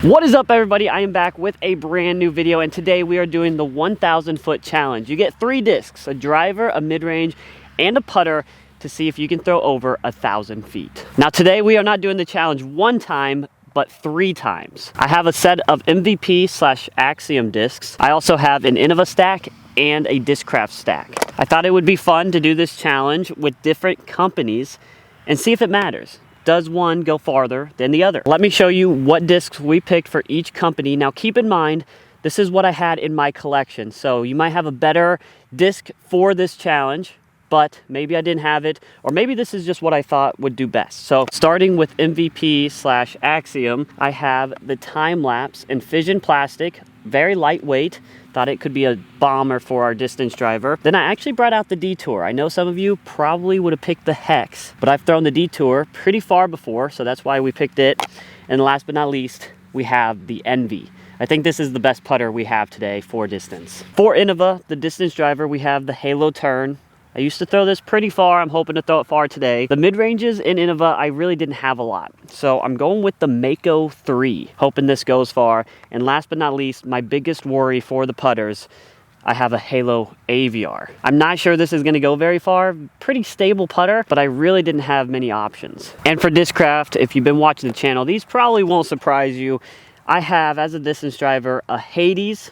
What is up, everybody? I am back with a brand new video, and today we are doing the 1,000 foot challenge. You get 3 discs, a driver, a mid-range, and a putter to see if you can throw over 1,000 feet. Now today we are not doing the challenge 1 time, but 3 times. I have a set of MVP/Axiom discs. I also have an Innova stack and a Discraft stack. I thought it would be fun to do this challenge with different companies and see if it matters. Does one go farther than the other? Let me show you what discs we picked for each company. Now keep in mind, this is what I had in my collection. So you might have a better disc for this challenge, but maybe I didn't have it, or maybe this is just what I thought would do best. So starting with MVP/Axiom, I have the time lapse in fission plastic, very lightweight. Thought it could be a bomber for our distance driver. Then I actually brought out the Detour. I know some of you probably would have picked the Hex, but I've thrown the Detour pretty far before, so that's why we picked it. And last but not least, we have the Envy. I think this is the best putter we have today for distance. For Innova, the distance driver, we have the Halo Turn. I used to throw this pretty far. I'm hoping to throw it far today. The mid-ranges in Innova, I really didn't have a lot. So I'm going with the Mako 3, hoping this goes far. And last but not least, my biggest worry for the putters, I have a Halo AVR. I'm not sure this is gonna go very far. Pretty stable putter, but I really didn't have many options. And for Discraft, if you've been watching the channel, these probably won't surprise you. I have, as a distance driver, a Hades.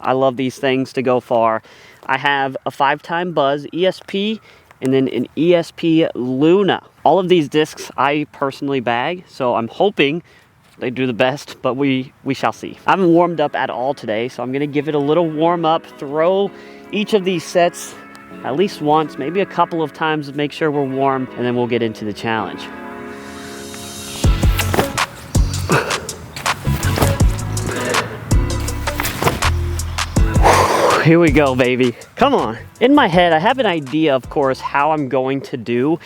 I love these things to go far. I have a 5-time Buzz ESP and then an ESP Luna. All of these discs I personally bag, so I'm hoping they do the best, but we shall see. I haven't warmed up at all today, so I'm gonna give it a little warm up, throw each of these sets at least once, maybe a couple of times to make sure we're warm, and then we'll get into the challenge. Here we go, baby. Come on. In my head, I have an idea, of course, how I'm going to do.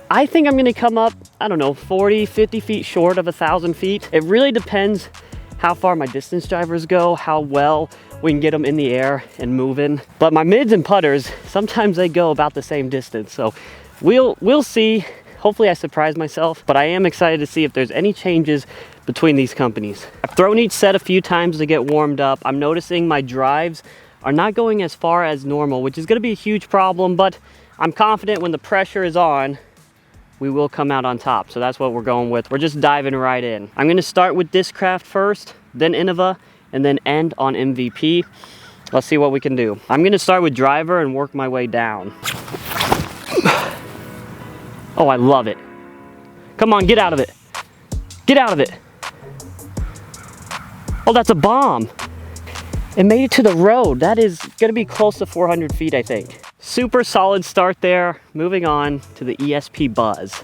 I think I'm gonna come up, I don't know, 40, 50 feet short of 1,000 feet. It really depends how far my distance drivers go, how well we can get them in the air and moving. But my mids and putters, sometimes they go about the same distance. So we'll see. Hopefully I surprise myself, but I am excited to see if there's any changes between these companies. I've thrown each set a few times to get warmed up. I'm noticing my drives are not going as far as normal, which is going to be a huge problem, but I'm confident when the pressure is on, we will come out on top. So that's what we're going with. We're just diving right in. I'm going to start with Discraft first, then Innova, and then end on MVP. Let's see what we can do. I'm going to start with driver and work my way down. Oh, I love it. Come on, get out of it. Get out of it. Oh, that's a bomb. It made it to the road. That is gonna be close to 400 feet, I think. Super solid start there. Moving on to the ESP Buzz.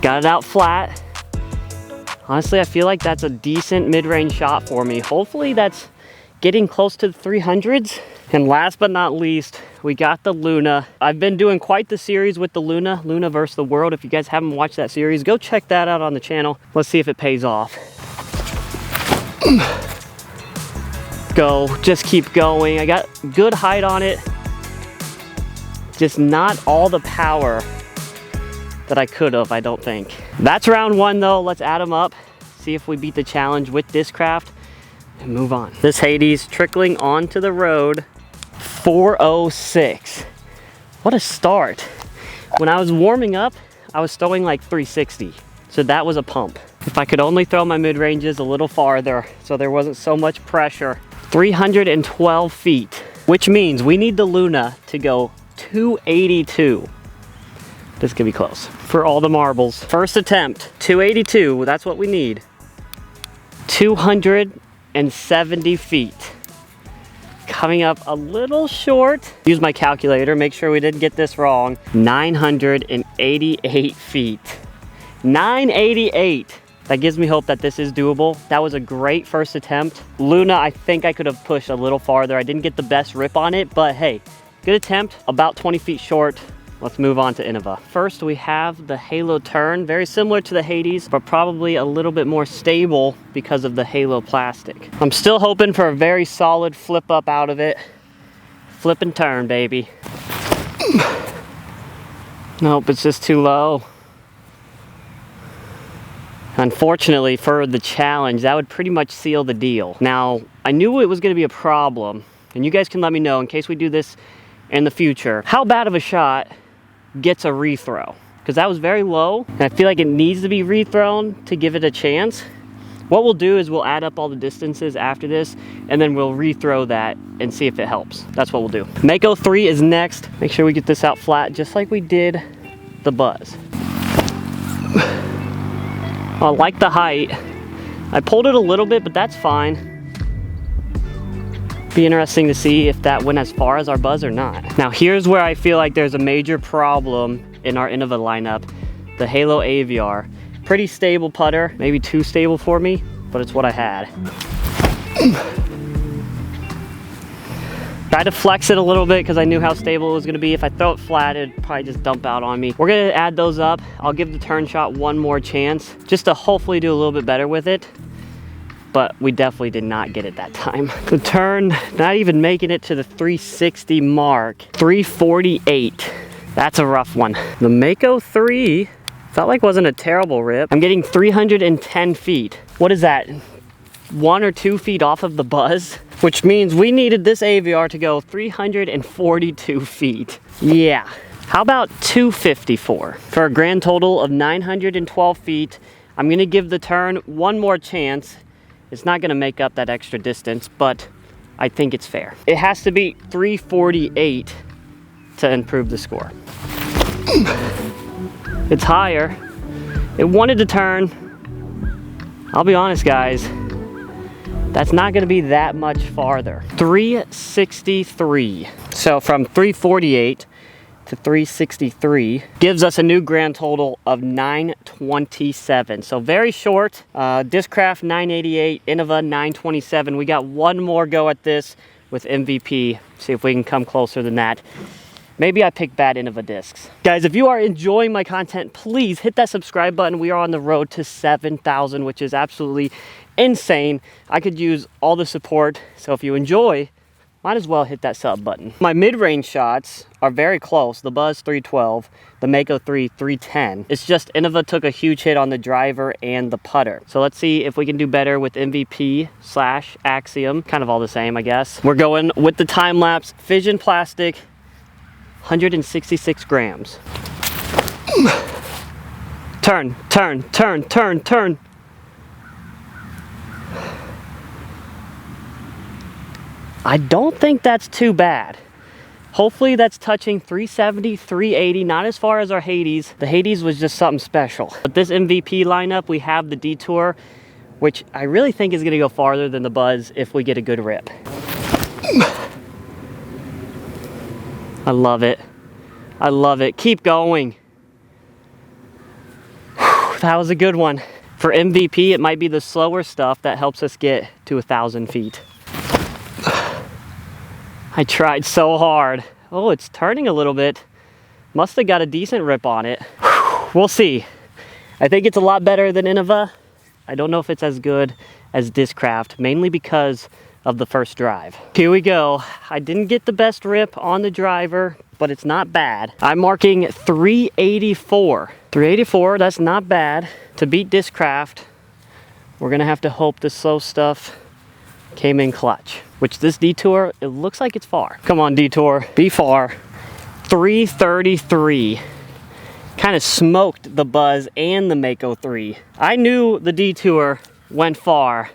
Got it out flat. Honestly, I feel like that's a decent mid-range shot for me. Hopefully that's getting close to the 300s. And last but not least, we got the Luna. I've been doing quite the series with the Luna versus the World. If you guys haven't watched that series, go check that out on the channel. Let's see if it pays off. Go, just keep going. I got good height on it, just not all the power that I could have, I don't think. That's round 1 though. Let's add them up, see if we beat the challenge with Discraft and move on. This Hades trickling onto the road. 406. What a start. When I was warming up, I was throwing like 360, so that was a pump. If I could only throw my mid-ranges a little farther so there wasn't so much pressure. 312 feet, which means we need the Luna to go 282. This could be close for all the marbles. First attempt, 282, that's what we need. 270 feet. Coming up a little short. Use my calculator, make sure we didn't get this wrong. 988 feet. 988. That gives me hope that this is doable. That was a great first attempt. Luna, I think I could have pushed a little farther. I didn't get the best rip on it, but hey, good attempt. About 20 feet short. Let's move on to Innova. First, we have the Halo Turn. Very similar to the Hades, but probably a little bit more stable because of the Halo plastic. I'm still hoping for a very solid flip up out of it. Flip and turn, baby. Nope, it's just too low. Unfortunately for the challenge, that would pretty much seal the deal. Now, I knew it was gonna be a problem, and you guys can let me know in case we do this in the future, how bad of a shot gets a rethrow. Because that was very low, and I feel like it needs to be rethrown to give it a chance. What we'll do is we'll add up all the distances after this, and then we'll rethrow that and see if it helps. That's what we'll do. Mako 3 is next. Make sure we get this out flat, just like we did the Buzz. I like the height. I pulled it a little bit, but that's fine. Be interesting to see if that went as far as our Buzz or not. Now here's where I feel like there's a major problem in our Innova lineup, the Halo AVR. Pretty stable putter, maybe too stable for me, but it's what I had. Tried to flex it a little bit because I knew how stable it was gonna be. If I throw it flat, it'd probably just dump out on me. We're gonna add those up. I'll give the turn shot one more chance, just to hopefully do a little bit better with it. But we definitely did not get it that time. The turn, not even making it to the 360 mark. 348, that's a rough one. The Mako 3, felt like wasn't a terrible rip. I'm getting 310 feet. What is that? 1 or 2 feet off of the Buzz? Which means we needed this AVR to go 342 feet. Yeah. How about 254? For a grand total of 912 feet, I'm gonna give the turn one more chance. It's not gonna make up that extra distance, but I think it's fair. It has to be 348 to improve the score. It's higher. It wanted to turn. I'll be honest, guys. That's not gonna be that much farther. 363. So from 348 to 363 gives us a new grand total of 927. So very short. Discraft 988, Innova 927. We got one more go at this with MVP. See if we can come closer than that. Maybe I picked bad Innova discs. Guys, if you are enjoying my content, please hit that subscribe button. We are on the road to 7,000, which is absolutely insane. I could use all the support. So if you enjoy, might as well hit that sub button. My mid-range shots are very close. The Buzz 312, the Mako 3 310. It's just Innova took a huge hit on the driver and the putter. So let's see if we can do better with MVP / Axiom. Kind of all the same, I guess. We're going with the time-lapse fission plastic, 166 grams. Turn, turn, turn, turn, turn. I don't think that's too bad. Hopefully that's touching 370, 380, not as far as our Hades. The Hades was just something special. But this MVP lineup, we have the Detour, which I really think is gonna go farther than the Buzz if we get a good rip. I love it. I love it. Keep going. Whew, that was a good one. For MVP, it might be the slower stuff that helps us get to 1,000 feet. I tried so hard. Oh, it's turning a little bit. Must have got a decent rip on it. Whew, we'll see. I think it's a lot better than Innova. I don't know if it's as good as Discraft, mainly because of the first drive. Here we go. I didn't get the best rip on the driver, but it's not bad. I'm marking 384. 384, that's not bad. To beat Discraft, we're gonna have to hope the slow stuff came in clutch. Which this Detour, it looks like it's far. Come on, Detour, be far. 333. Kind of smoked the Buzz and the Mako 3. I knew the Detour went far,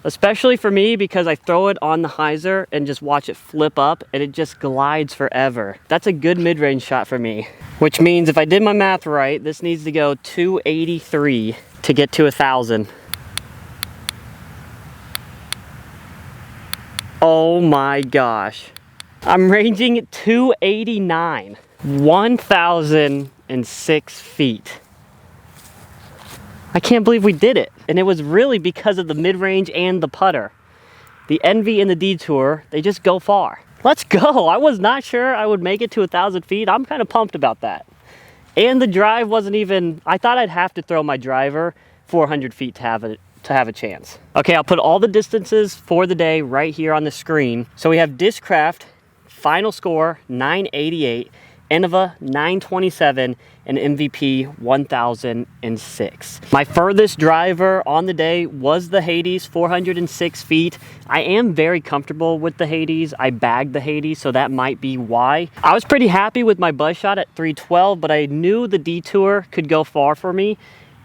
especially for me because I throw it on the hyzer and just watch it flip up and it just glides forever. That's a good mid-range shot for me, which means if I did my math right, this needs to go 283 to get to 1,000. Oh my gosh. I'm ranging 289. 1,006 feet. I can't believe we did it. And it was really because of the mid-range and the putter. The Envy and the Detour, they just go far. Let's go. I was not sure I would make it to 1,000 feet. I'm kind of pumped about that. And the drive wasn't even, I thought I'd have to throw my driver 400 feet to have a chance. Okay, I'll put all the distances for the day right here on the screen. So we have Discraft, final score 988, Innova 927, and MVP 1006. My furthest driver on the day was the Hades, 406 feet. I am very comfortable with the Hades. I bagged the Hades, so that might be why. I was pretty happy with my buzz shot at 312, but I knew the detour could go far for me.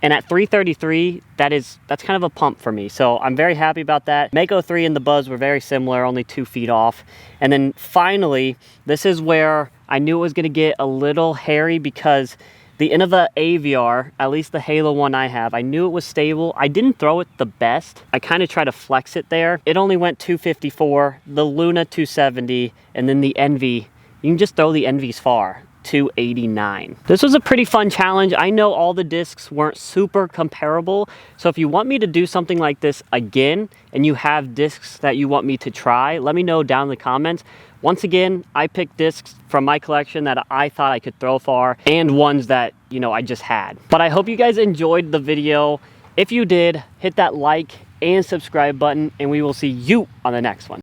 And at 333, that's kind of a pump for me. So I'm very happy about that. Mako 3 and the buzz were very similar, only 2 feet off. And then finally, this is where I knew it was gonna get a little hairy because the Innova AVR, at least the Halo one I have, I knew it was stable. I didn't throw it the best. I kind of tried to flex it there. It only went 254, the Luna 270, and then the Envy. You can just throw the Envies far. 289. This was a pretty fun challenge. I know all the discs weren't super comparable, so if you want me to do something like this again and you have discs that you want me to try, let me know down in the comments. Once again, I picked discs from my collection that I thought I could throw far and ones that, you know, I just had. But I hope you guys enjoyed the video. If you did, hit that like and subscribe button, and we will see you on the next one.